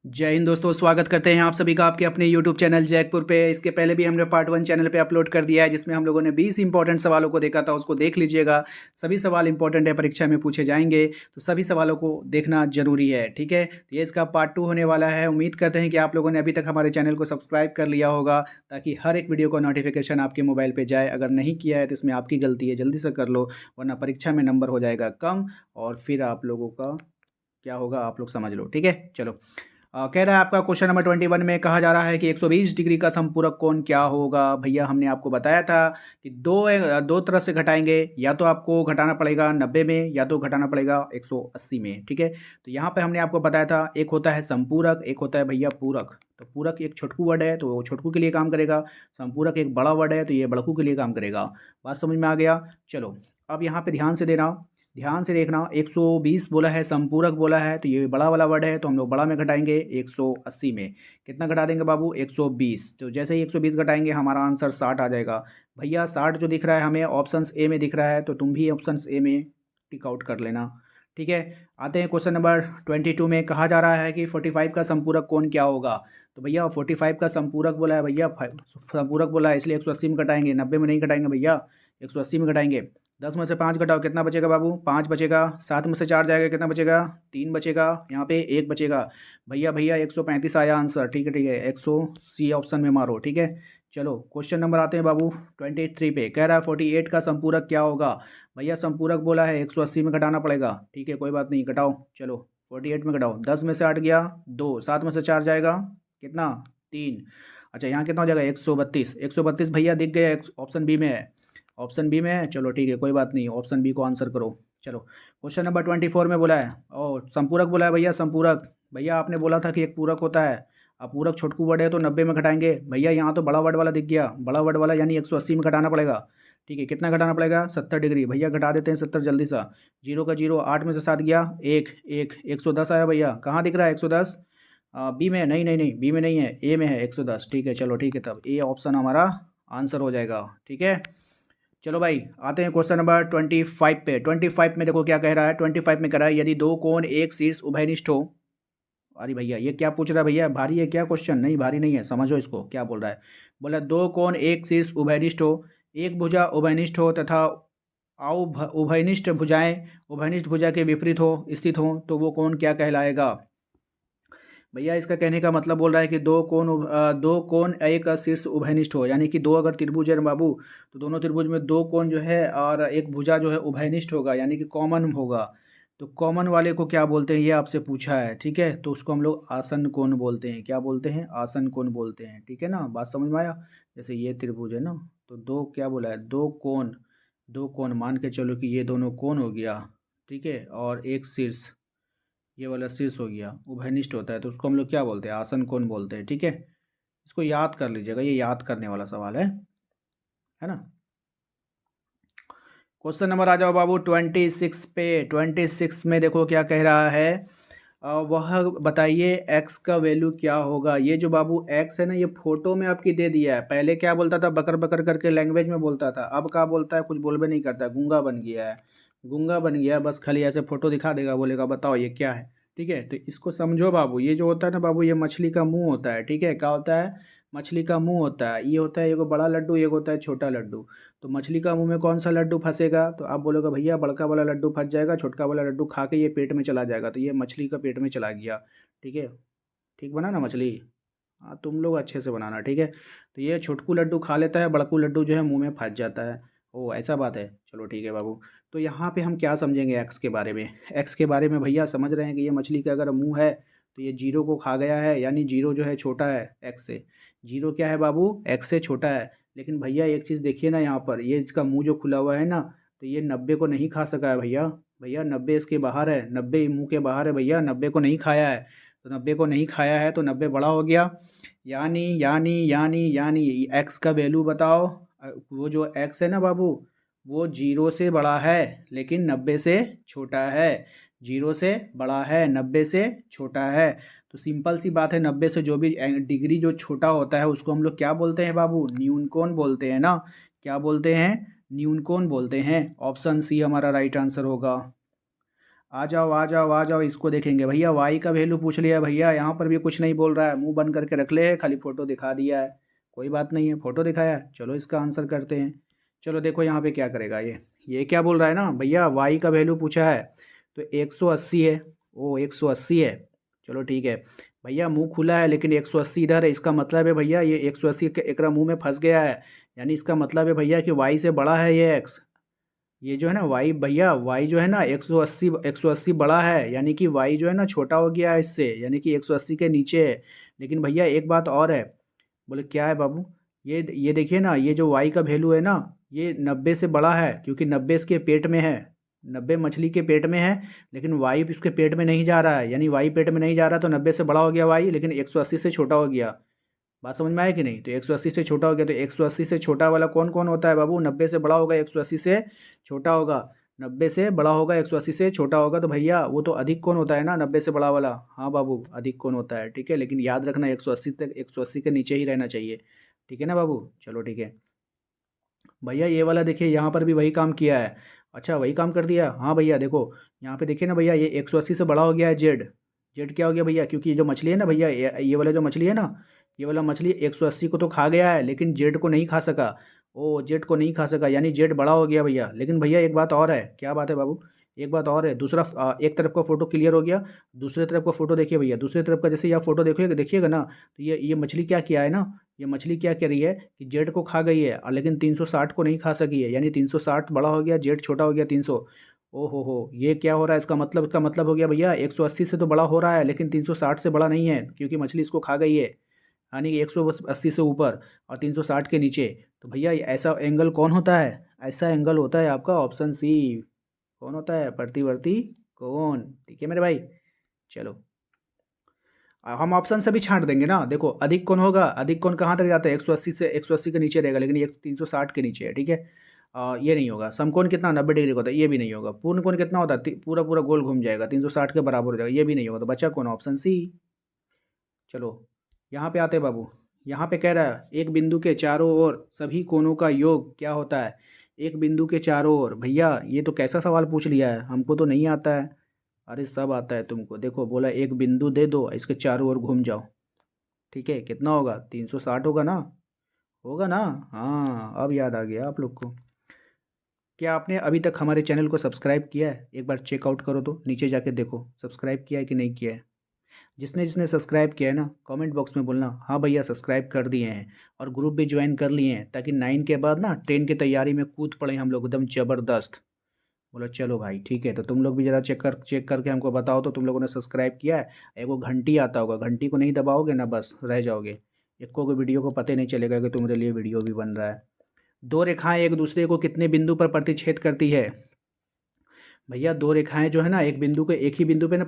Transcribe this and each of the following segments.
जय हिंद दोस्तों, स्वागत करते हैं आप सभी का आपके अपने यूट्यूब चैनल जैकपुर पे। इसके पहले भी हमने पार्ट 1 चैनल पे अपलोड कर दिया है, जिसमें हम लोगों ने 20 इंपॉर्टेंट सवालों को देखा था। उसको देख लीजिएगा। सभी सवाल इंपॉर्टेंट है, परीक्षा में पूछे जाएंगे, तो सभी सवालों को देखना जरूरी है। ठीक है, तो ये इसका पार्ट 2 होने वाला है। उम्मीद करते हैं कि आप लोगों ने अभी तक हमारे चैनल को सब्सक्राइब कर लिया होगा, ताकि हर एक वीडियो का नोटिफिकेशन आपके मोबाइल पर जाए। अगर नहीं किया है तो इसमें आपकी गलती है, जल्दी से कर लो, वरना परीक्षा में नंबर हो जाएगा कम, और फिर आप लोगों का क्या होगा आप लोग समझ लो। ठीक है, चलो। कह रहा है आपका क्वेश्चन नंबर 21 में कहा जा रहा है कि 120 डिग्री का संपूरक कोण क्या होगा। भैया हमने आपको बताया था कि दो तरफ से घटाएंगे, या तो आपको घटाना पड़ेगा 90 में, या तो घटाना पड़ेगा 180 में। ठीक है, तो यहाँ पे हमने आपको बताया था, एक होता है संपूरक, एक होता है भैया पूरक। तो पूरक एक छोटकू वर्ड है, तो वो छोटकू के लिए काम करेगा। संपूरक एक बड़ा वर्ड है, तो ये बड़कू के लिए काम करेगा। बात समझ में आ गया। चलो, अब यहाँ पे ध्यान से देना, ध्यान से देखना। 120 बोला है, संपूरक बोला है, तो ये बड़ा वाला वर्ड है, तो हम लोग बड़ा में घटाएंगे 180 में। कितना घटा देंगे बाबू? 120। तो जैसे ही 120 घटाएंगे हमारा आंसर 60 आ जाएगा। भैया 60 जो दिख रहा है हमें ऑप्शन ए में दिख रहा है, तो तुम भी ऑप्शन ए में टिक आउट कर लेना। ठीक है, आते हैं क्वेश्चन नंबर 22 में। कहा जा रहा है कि 45 का संपूरक कोण क्या होगा। तो भैया 45 का संपूरक बोला है, भैया संपूरक बोला है, इसलिए 180 में घटाएंगे, 90 में नहीं घटाएंगे भैया, 180 में घटाएंगे। 10 में से 5 घटाओ, कितना बचेगा बाबू? 5 बचेगा। 7 में से 4 जाएगा, कितना बचेगा? 3 बचेगा। यहाँ पे 1 बचेगा। भैया भैया 135 आया आंसर। ठीक है ठीक है, 100 सी ऑप्शन में मारो। ठीक है, चलो क्वेश्चन नंबर आते हैं बाबू 23 पे। कह रहा है 48 का संपूरक क्या होगा। भैया संपूरक बोला है, 180 में घटाना पड़ेगा। ठीक है, कोई बात नहीं, घटाओ। चलो 48 में घटाओ। 10 में से 8 गया 2, 7 में से 4 जाएगा, कितना? 3। अच्छा, यहाँ कितना हो जाएगा? 132। 132 भैया दिख गया, ऑप्शन बी में है, ऑप्शन बी में है। चलो ठीक है, कोई बात नहीं, ऑप्शन बी को आंसर करो। चलो क्वेश्चन नंबर 24 में बोला है, ओ संपूरक बोला है भैया, संपूरक। भैया आपने बोला था कि एक पूरक होता है। अब पूरक छोटकू वर्ड है, तो 90 में घटाएंगे। भैया यहाँ तो बड़ा वर्ड वाला दिख गया, बड़ा वर्ड वाला, यानी 180 में घटाना पड़ेगा। ठीक है, कितना घटाना पड़ेगा? 70 डिग्री। भैया घटा देते हैं 70 जल्दी सा। जीरो का जीरो, 8 में से 7 गया, एक एक 110 आया। भैया कहाँ दिख रहा है 110? बी में है? नहीं नहीं नहीं, बी में नहीं है, ए में है 110। ठीक है, चलो ठीक है, तब ए ऑप्शन हमारा आंसर हो जाएगा। ठीक है, चलो भाई आते हैं क्वेश्चन नंबर 25 पे। 25 में देखो क्या कह रहा है। 25 में कह रहा है, यदि दो कोण एक शीर्ष उभयनिष्ठ हो। अरे भैया ये क्या पूछ रहा है भैया, भारी है क्या क्वेश्चन? नहीं भारी नहीं है, समझो इसको क्या बोल रहा है। बोला दो कोण एक शीर्ष उभयनिष्ठ हो, एक भुजा उभयनिष्ठ हो तथा उभयनिष्ठ भुजा के विपरीत हो स्थित हो, तो वो कोण क्या कहलाएगा। भैया इसका कहने का मतलब बोल रहा है कि दो कोण एक शीर्ष उभयनिष्ठ हो, यानी कि दो अगर त्रिभुज है ना बाबू, तो दोनों त्रिभुज में दो कोण जो है और एक भुजा जो है उभयनिष्ठ होगा, यानी कि कॉमन होगा। तो कॉमन वाले को क्या बोलते हैं, ये आपसे पूछा है। ठीक है, तो उसको हम लोग आसन कोण बोलते हैं। क्या बोलते हैं? आसन कोण बोलते हैं। ठीक है ना, बात समझ में आया। जैसे ये त्रिभुज है ना, तो दो क्या बोला है, दो कोण मान के चलो कि ये दोनों कोण हो गया। ठीक है, और एक शीर्ष, ये वाला शीर्ष हो गया, उभयनिष्ठ होता है, तो उसको हम लोग क्या बोलते हैं? आसन कोण बोलते हैं। ठीक है, इसको याद कर लीजिएगा, ये याद करने वाला सवाल है ना। क्वेश्चन नंबर आ जाओ बाबू 26 पे। 26 में देखो क्या कह रहा है। वह बताइए एक्स का वैल्यू क्या होगा। ये जो बाबू एक्स है ना, ये फोटो में आपकी दे दिया है। पहले क्या बोलता था, बकर बकर करके लैंग्वेज में बोलता था, अब क्या बोलता है, कुछ बोलबे नहीं करता, गूंगा बन गया है। गूंगा बन गया, बस खाली ऐसे फोटो दिखा देगा, बोलेगा बताओ ये क्या है। ठीक है, तो इसको समझो बाबू, ये जो होता है ना बाबू, ये मछली का मुंह होता है। ठीक है, क्या होता है? मछली का मुंह होता है। ये होता है एक बड़ा लड्डू, एक होता है छोटा लड्डू। तो मछली का मुंह में कौन सा लड्डू फंसेगा? तो आप बोलोगे भैया बड़का वाला लड्डू फंस जाएगा, छोटका वाला लड्डू खा के ये पेट में चला जाएगा, तो ये मछली का पेट में चला गया। ठीक है, ठीक बना ना मछली? हाँ, तुम लोग अच्छे से बनाना। ठीक है, तो ये छोटकू लड्डू खा लेता है, बड़कू लड्डू जो है मुंह में फंस जाता है। ओ ऐसा बात है, चलो ठीक है बाबू। तो यहाँ पे हम क्या समझेंगे एक्स के बारे में। एक्स के बारे में भैया समझ रहे हैं कि ये मछली का अगर मुंह है, तो ये जीरो को खा गया है, यानी जीरो जो है छोटा है एक्स से। जीरो क्या है बाबू? एक्स से छोटा है। लेकिन भैया एक चीज़ देखिए ना, यहाँ पर ये इसका मुंह जो खुला हुआ है ना, तो ये 90 को नहीं खा सका है भैया। भैया 90 इसके बाहर है, 90 मुंह के बाहर है भैया, 90 को नहीं खाया है। तो 90 को नहीं खाया है, तो 90 बड़ा हो गया। यानी एक्स का वैल्यू बताओ। वो जो एक्स है ना बाबू, वो जीरो से बड़ा है, लेकिन 90 से छोटा है। जीरो से बड़ा है, 90 से छोटा है। तो सिंपल सी बात है, 90 से जो भी डिग्री जो छोटा होता है, उसको हम लोग क्या बोलते हैं बाबू? न्यूनकोण बोलते हैं ना। क्या बोलते हैं? न्यूनकोण बोलते हैं। ऑप्शन सी हमारा राइट आंसर होगा। आ जाओ आ जाओ आ जाओ, इसको देखेंगे भैया। वाई का वैल्यू पूछ लिया भैया, यहाँ पर भी कुछ नहीं बोल रहा है, मुंह बंद करके रख ले, खाली फोटो दिखा दिया है। कोई बात नहीं है, फोटो दिखाया है, चलो इसका आंसर करते हैं। चलो देखो यहाँ पे क्या करेगा ये क्या बोल रहा है ना भैया, वाई का वैल्यू पूछा है तो 180 है। ओ 180 है, चलो ठीक है। भैया मुंह खुला है लेकिन 180 इधर है, इसका मतलब है भैया ये 180 एकरा मुंह में फंस गया है। यानी इसका मतलब है भैया कि वाई से बड़ा है ये एक्स। ये जो है ना वाई भैया, वाई जो है ना 180 बड़ा है, यानी कि वाई जो है ना छोटा हो गया है इससे, यानी कि 180 के नीचे है। लेकिन भैया एक बात और है। बोले क्या है बाबू? ये देखिए ना, ये जो वाई का वैल्यू है ना, ये 90 से बड़ा है, क्योंकि 90 इसके पेट में है। 90 मछली के पेट में है, लेकिन वाई उसके पेट में नहीं जा रहा है, यानी वाई पेट में नहीं जा रहा, तो 90 से बड़ा हो गया वाई, लेकिन 180 से छोटा हो गया। बात समझ में आया कि नहीं? तो 180 से छोटा हो गया, तो 180 से छोटा वाला कौन कौन होता है बाबू? 90 से बड़ा होगा, 180 से छोटा होगा। 90 से बड़ा होगा, 180 से छोटा होगा, तो भैया वो तो अधिक कौन होता है ना, 90 से बड़ा वाला। हाँ बाबू, अधिक कौन होता है, ठीक है। लेकिन याद रखना 180 तक, 180 के नीचे ही रहना चाहिए, ठीक है ना बाबू। चलो ठीक है भैया, ये वाला देखिए यहाँ पर भी वही काम किया है। अच्छा वही काम कर दिया, हाँ भैया देखो यहाँ पे देखिए ना भैया, ये 180 से बड़ा हो गया है जेड। जेड क्या हो गया भैया? क्योंकि ये जो मछली है ना भैया, ये वाला जो मछली है ना, ये वाला मछली 180 को तो खा गया है, लेकिन जेड को नहीं खा सका। ओ जेड को नहीं खा सका, यानी जेड बड़ा हो गया भैया। लेकिन भैया एक बात और है, क्या बात है बाबू? एक बात और है, दूसरा एक तरफ का फोटो क्लियर हो गया, दूसरे तरफ का फोटो देखिए भैया। दूसरे तरफ का जैसे आप फोटो देखिएगा देखिएगा ना, तो ये मछली क्या किया है ना, ये मछली क्या कर रही है कि जेड को खा गई है, और लेकिन 360 को नहीं खा सकी है, यानी 360 बड़ा हो गया, जेड छोटा हो गया 300। ओ हो, ये क्या हो रहा है? इसका मतलब हो गया भैया 180 से तो बड़ा हो रहा है, लेकिन 360 से बड़ा नहीं है, क्योंकि मछली इसको खा गई है। यानी कि 180 से ऊपर और 360 के नीचे। तो भैया ये ऐसा एंगल कौन होता है? ऐसा एंगल होता है आपका ऑप्शन सी। कौन होता है? प्रतिवर्ती कोण, ठीक है मेरे भाई। चलो हम ऑप्शन से भी छांट देंगे ना। देखो अधिक कौन होगा, अधिक कौन कहाँ तक जाता है? 180 से, 180 के नीचे रहेगा, लेकिन ये 360 के नीचे है, ठीक है। ये नहीं होगा। समकोण कितना? 90 डिग्री का होता है, ये भी नहीं होगा। पूर्ण कोण कितना होता है? पूरा पूरा गोल घूम जाएगा, 360 के बराबर हो जाएगा, ये भी नहीं होगा। तो बचा कौन? Option C. चलो यहाँ पे आते हैं बाबू। यहाँ पे कह रहा है एक बिंदु के चारों ओर सभी कोणों का योग क्या होता है? एक बिंदु के चारों ओर, भैया ये तो कैसा सवाल पूछ लिया है, हमको तो नहीं आता है। अरे सब आता है तुमको। देखो बोला एक बिंदु दे दो, इसके चारों ओर घूम जाओ, ठीक है। कितना होगा? 360 होगा ना? होगा ना? हाँ अब याद आ गया आप लोग को। क्या आपने अभी तक हमारे चैनल को सब्सक्राइब किया है? एक बार चेकआउट करो तो, नीचे जाके देखो सब्सक्राइब किया है कि नहीं किया है। जिसने जिसने सब्सक्राइब किया है ना, कमेंट बॉक्स में बोलना हाँ भैया सब्सक्राइब कर दिए हैं, और ग्रुप भी ज्वाइन कर लिए हैं, ताकि 9 के बाद ना 10 की तैयारी में कूद पड़े हम लोग एकदम ज़बरदस्त। बोलो चलो भाई ठीक है, तो तुम लोग भी ज़रा चेक करके हमको बताओ तो तुम लोगों ने सब्सक्राइब किया है। एक वो घंटी आता होगा, घंटी को नहीं दबाओगे ना, बस रह जाओगे। एक को वीडियो को पता ही नहीं चलेगा कि तुम्हारे लिए वीडियो भी बन रहा है। दो रेखाएं एक दूसरे को कितने बिंदु पर प्रतिच्छेद करती है? भैया दो रेखाएं जो है ना, एक बिंदु को एक ही बिंदु पे ना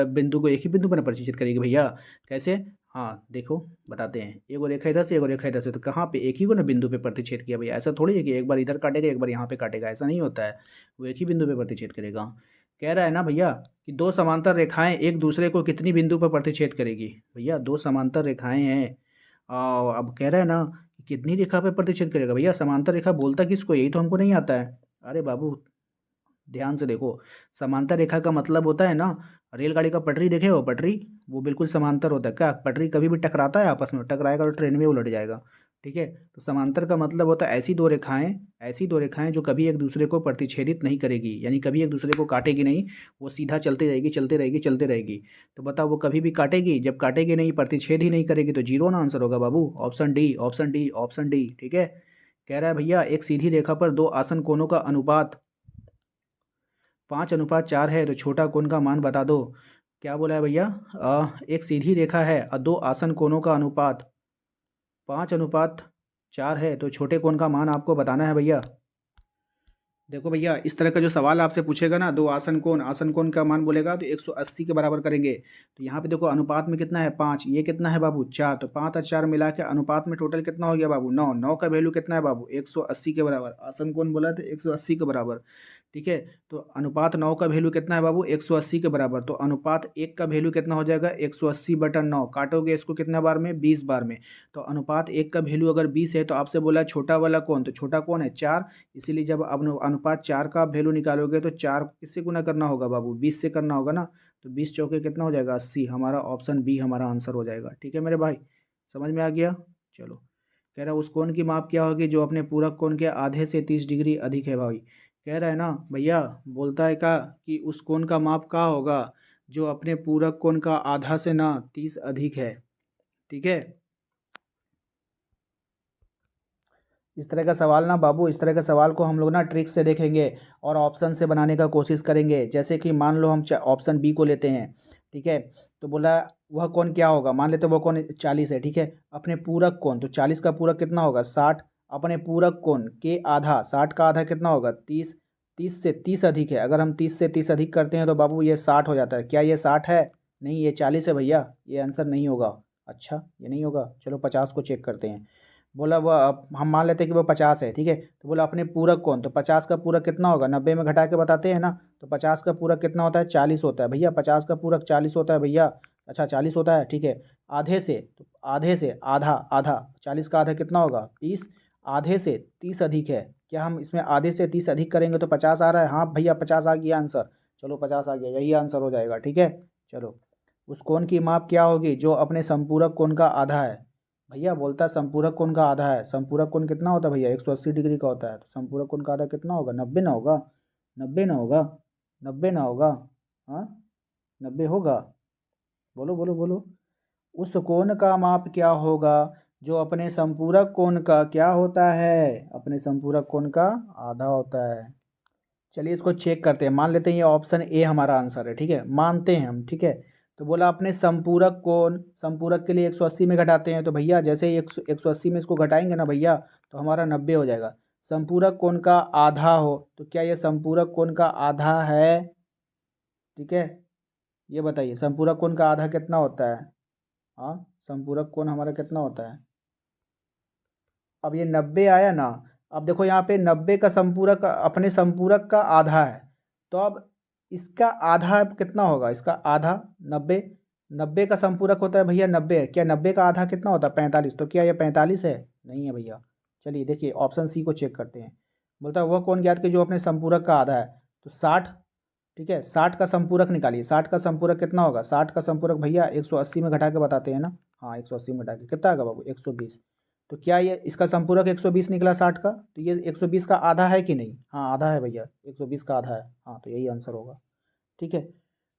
बिंदु को एक ही बिंदु पर ना प्रतिच्छेद करेगी भैया। कैसे? हाँ देखो बताते हैं। एगो रेखा इधर से, एगो रेखा इधर से, तो कहाँ पे? एक ही को ना बिंदु पे प्रतिच्छेद किया भैया। ऐसा थोड़ी है कि एक बार इधर काटेगा एक बार यहाँ पे काटेगा, ऐसा नहीं होता है। वो एक ही बिंदु पे प्रतिच्छेद करेगा। कह रहा है ना भैया कि दो समांतर रेखाएं एक दूसरे को कितनी बिंदु पर प्रतिच्छेद करेगी? भैया दो समांतर रेखाएं हैं, अब कह रहा है ना कि कितनी रेखा पे प्रतिच्छेद करेगा। भैया समांतर रेखा बोलता किसको? यही तो हमको नहीं आता है। अरे बाबू ध्यान से देखो, समांतर रेखा का मतलब होता है ना, रेलगाड़ी का पटरी देखे हो? पटरी वो बिल्कुल समांतर होता है। क्या पटरी कभी भी टकराता है आपस में? टकराएगा तो ट्रेन में उलट जाएगा, ठीक है। तो समांतर का मतलब होता है ऐसी दो रेखाएं जो कभी एक दूसरे को प्रतिच्छेदित नहीं करेगी, यानी कभी एक दूसरे को काटेगी नहीं। वो सीधा चलती रहेगी चलती रहेगी चलती रहेगी। तो बताओ वो कभी भी काटेगी? जब काटेगी नहीं, प्रतिच्छेद ही नहीं करेगी, तो जीरो ना आंसर होगा बाबू। Option D, option D, option D, ठीक है। कह रहा है भैया एक सीधी रेखा पर दो आसन कोणों का अनुपात 5:4 है, तो छोटा कोण का मान बता दो। क्या बोला है भैया? एक सीधी रेखा है और दो आसन कोणों का अनुपात 5:4 है, तो छोटे कोण का मान आपको बताना है भैया। देखो भैया इस तरह का जो सवाल आपसे पूछेगा ना, दो आसन कोण का मान बोलेगा तो 180 के बराबर करेंगे। तो यहाँ पे देखो अनुपात में कितना है? 5। ये कितना है बाबू? 4। तो 5 और 4 मिला के अनुपात में टोटल कितना हो गया बाबू? 9। 9 का वैल्यू कितना है बाबू? 180 के बराबर। आसन कोण बोला तो 180 के बराबर, ठीक है। तो अनुपात 9 का वैल्यू कितना है बाबू, 180 के बराबर। तो अनुपात 1 का वैल्यू कितना हो जाएगा, 180/9। काटोगे इसको कितना बार में, 20 बार में। तो अनुपात 1 का वैल्यू अगर 20 है तो आपसे बोला है छोटा वाला कौन, तो छोटा कौन है, 4। इसीलिए जब अनुपात 4 का वैल्यू निकालोगे तो 4 को किससे गुना करना होगा बाबू, 20 से करना होगा ना। तो 20 चौके कितना हो जाएगा, 80। हमारा ऑप्शन बी हमारा आंसर हो जाएगा। ठीक है मेरे भाई, समझ में आ गया। चलो, कह रहा है उस कोण की माप क्या होगी जो अपने पूरक कोण के आधे से 30 डिग्री अधिक है भाई। कह रहा है ना भैया, बोलता है का कि उस कोण का माप का होगा जो अपने पूरक कोण का आधा से ना 30 अधिक है। ठीक है, इस तरह का सवाल ना बाबू, इस तरह का सवाल को हम लोग ना ट्रिक से देखेंगे और ऑप्शन से बनाने का कोशिश करेंगे। जैसे कि मान लो हम ऑप्शन बी को लेते हैं। ठीक है, तो बोला वह कोण क्या होगा, मान लेते वह कोण 40 है। ठीक है, अपने पूरक कोण, तो 40 का पूरक कितना होगा, 60। अपने पूरक कोण के आधा, 60 का आधा कितना होगा, 30। 30 से 30 अधिक है, अगर हम 30 से 30 अधिक करते हैं तो बाबू ये 60 हो जाता है। क्या ये 60 है, नहीं ये 40 है भैया, ये आंसर नहीं होगा। अच्छा, ये नहीं होगा, चलो 50 को चेक करते हैं। बोला वह हम मान लेते हैं कि वो 50 है। ठीक है, तो बोला अपने पूरक कौन, तो 50 का पूरक कितना होगा, 90 में घटा के बताते हैं ना। तो 50 का पूरक कितना होता है, 40 होता है भैया। 50 का पूरक 40 होता है भैया। अच्छा 40 होता है, ठीक है। आधे से, तो आधे से आधा, आधा 40 का आधा कितना होगा, 30। आधे से 30 अधिक है, क्या हम इसमें आधे से 30 अधिक करेंगे तो 50 आ रहा है, हाँ भैया 50 आ गया आंसर। चलो 50 आ गया, यही आंसर हो जाएगा। ठीक है, चलो, उस कोण की माप क्या होगी जो अपने संपूरक कोण का आधा है। भैया बोलता है संपूरक कोण का आधा है। संपूरक कोण कितना होता है भैया, 180 डिग्री का होता है। तो संपूरक कोण का आधा कितना होगा, 90 ना होगा, 90 ना होगा, 90 ना होगा, हाँ 90 होगा। बोलो बोलो बोलो, उस कोण का माप क्या होगा जो अपने संपूरक कोण का क्या होता है, अपने संपूरक कोण का आधा होता है। चलिए इसको चेक करते हैं, मान लेते हैं ये ऑप्शन ए हमारा आंसर है। ठीक है, मानते हैं हम। ठीक है, तो बोला अपने संपूरक कोण, संपूरक के लिए 180 में घटाते हैं। तो भैया जैसे ही 180 में इसको घटाएंगे ना भैया, तो हमारा 90 हो जाएगा। संपूरक कोण का आधा हो तो क्या ये संपूरक कोण का आधा है। ठीक है, ये बताइए संपूरक कोण का आधा कितना होता है। हाँ, संपूरक कोण हमारा कितना होता है। अब ये 90 आया ना। अब देखो यहाँ पे 90 का संपूरक अपने संपूरक का आधा है। तो अब इसका आधा कितना होगा, इसका आधा 90। 90 का संपूरक होता है भैया 90 है। क्या 90 का आधा कितना होता है, 45। तो क्या ये 45 है, नहीं है भैया। चलिए देखिए ऑप्शन सी को चेक करते हैं। बोलता है वह कौन ज्ञात कि जो अपने संपूरक का आधा है। तो 60। ठीक है, 60 का संपूरक निकालिए। 60 का संपूरक कितना होगा, 60 का संपूरक भैया 180 में घटा के बताते हैं ना। हाँ 180 में घटा के कितना आएगा बाबू, 120। तो क्या ये इसका संपूरक 120 निकला 60 का, तो ये 120 का आधा है कि नहीं, हाँ आधा है भैया, 120 का आधा है। हाँ तो यही आंसर होगा। ठीक है,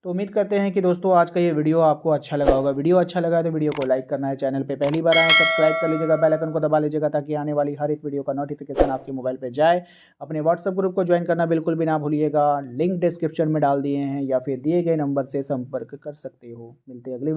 तो उम्मीद करते हैं कि दोस्तों आज का ये वीडियो आपको अच्छा लगा होगा। वीडियो अच्छा लगा है तो वीडियो को लाइक करना है, चैनल पे पहली बार आए सब्सक्राइब कर लीजिएगा, बेल आइकन को दबा लीजिएगा ताकि आने वाली हर एक वीडियो का नोटिफिकेशन आपके मोबाइल पे जाए। अपने व्हाट्सएप ग्रुप को ज्वाइन करना बिल्कुल भी ना भूलिएगा, लिंक डिस्क्रिप्शन में डाल दिए हैं या फिर दिए गए नंबर से संपर्क कर सकते हो। मिलते हैं अगले